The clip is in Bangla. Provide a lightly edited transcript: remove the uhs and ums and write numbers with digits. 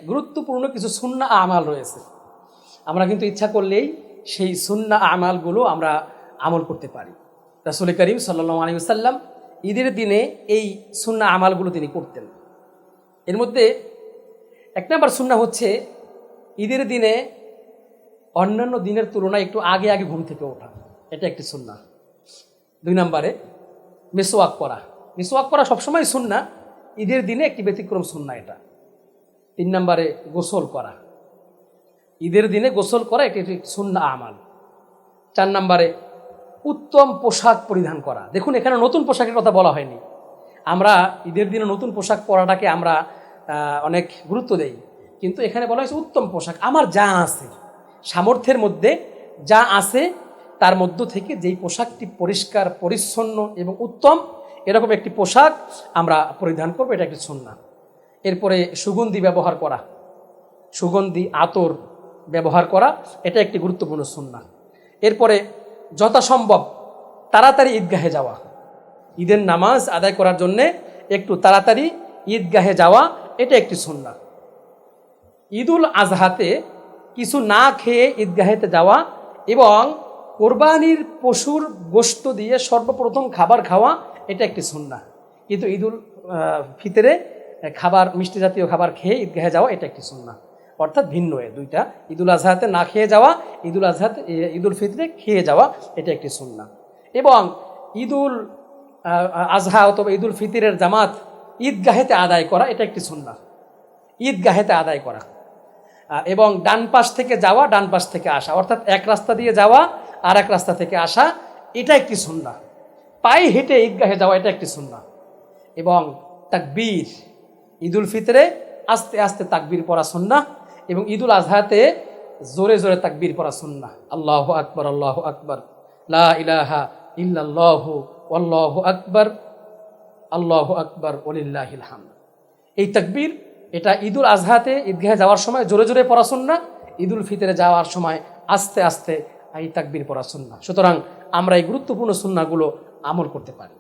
গুরুত্বপূর্ণ কিছু সুন্নাহ আমাল রয়েছে। আমরা কিন্তু ইচ্ছা করলেই সেই সুন্নাহ আমালগুলো আমরা আমল করতে পারি। রাসূল করিম সাল্লাল্লাহু আলাইহি ওয়াসাল্লাম ঈদের দিনে এই সুন্নাহ আমালগুলো তিনি করতেন। এর মধ্যে এক নম্বর সুন্নাহ হচ্ছে ঈদের দিনে অন্যান্য দিনের তুলনায় একটু আগে আগে ঘুম থেকে ওঠা, এটা একটি সুন্নাহ। 2 নম্বরে মিসওয়াক করা। মিসওয়াক করা সবসময় সুন্নাহ, ঈদের দিনে একটি ব্যতিক্রম সুন্নাহ এটা। 3 নম্বরে গোসল করা, ঈদের দিনে গোসল করা এটি একটি সুন্নাহ আমাল। 4 নম্বরে উত্তম পোশাক পরিধান করা। দেখুন এখানে নতুন পোশাকের কথা বলা হয়নি। আমরা ঈদের দিনে নতুন পোশাক পরাটাকে আমরা অনেক গুরুত্ব দেই, কিন্তু এখানে বলা হয়েছে উত্তম পোশাক। আমার যা আছে, সামর্থ্যের মধ্যে যা আছে তার মধ্য থেকে যেই পোশাকটি পরিষ্কার পরিচ্ছন্ন এবং উত্তম, এরকম একটি পোশাক আমরা পরিধান করবো, এটা একটি সুন্নাহ। এরপরে সুগন্ধি ব্যবহার করা, সুগন্ধি আতর ব্যবহার করা, এটা একটি গুরুত্বপূর্ণ সুন্নাহ। এরপরে যথাসম্ভব তাড়াতাড়ি ঈদগাহে যাওয়া, ঈদের নামাজ আদায় করার জন্যে একটু তাড়াতাড়ি ঈদগাহে যাওয়া, এটা একটি সুন্নাহ। ঈদুল আজহাতে কিছু না খেয়ে ঈদগাহেতে যাওয়া এবং কোরবানির পশুর গোশত দিয়ে সর্বপ্রথম খাবার খাওয়া, এটা একটি সুন্নাহ। কিন্তু ঈদুল ফিতরে খাবার, মিষ্টি জাতীয় খাবার খেয়ে ঈদগাহে যাওয়া, এটা একটি সুন্নাহ। অর্থাৎ ভিন্ন দুইটা, ঈদুল আজহাতে না খেয়ে যাওয়া, ঈদুল ফিতরে খেয়ে যাওয়া, এটা একটি সুন্নাহ। এবং ঈদুল আজহা অথবা ঈদুল ফিতরের জামাত ঈদগাহেতে আদায় করা, এটা একটি সুন্নাহ। ঈদগাহেতে আদায় করা এবং ডান পাশ থেকে যাওয়া, ডান পাশ থেকে আসা, অর্থাৎ এক রাস্তা দিয়ে যাওয়া আর এক রাস্তা থেকে আসা, এটা একটি সুন্নাহ। পায়ে হেঁটে ঈদগাহে যাওয়া, এটা একটি সুন্নাহ। এবং তাকবীর, ঈদুল ফিতরে আস্তে আস্তে তাকবীর পড়া সুন্নাহ এবং ঈদুল আজহাতে জোরে জোরে তাকবীর পড়া সুন্নাহ। আল্লাহু আকবার, আল্লাহু আকবার, লা ইলাহা ইল্লাল্লাহু আল্লাহু আকবার, আল্লাহু আকবার ওয়ালিল্লাহিল হামদ। এই তাকবীর এটা ঈদুল আজহাতে ঈদগাহে যাওয়ার সময় জোরে জোরে পড়া সুন্নাহ, ঈদুল ফিতরে যাওয়ার সময় আস্তে আস্তে এই তাকবীর পড়া সুন্নাহ। সুতরাং আমরা এই গুরুত্বপূর্ণ সুন্নাহগুলো আমল করতে পারি।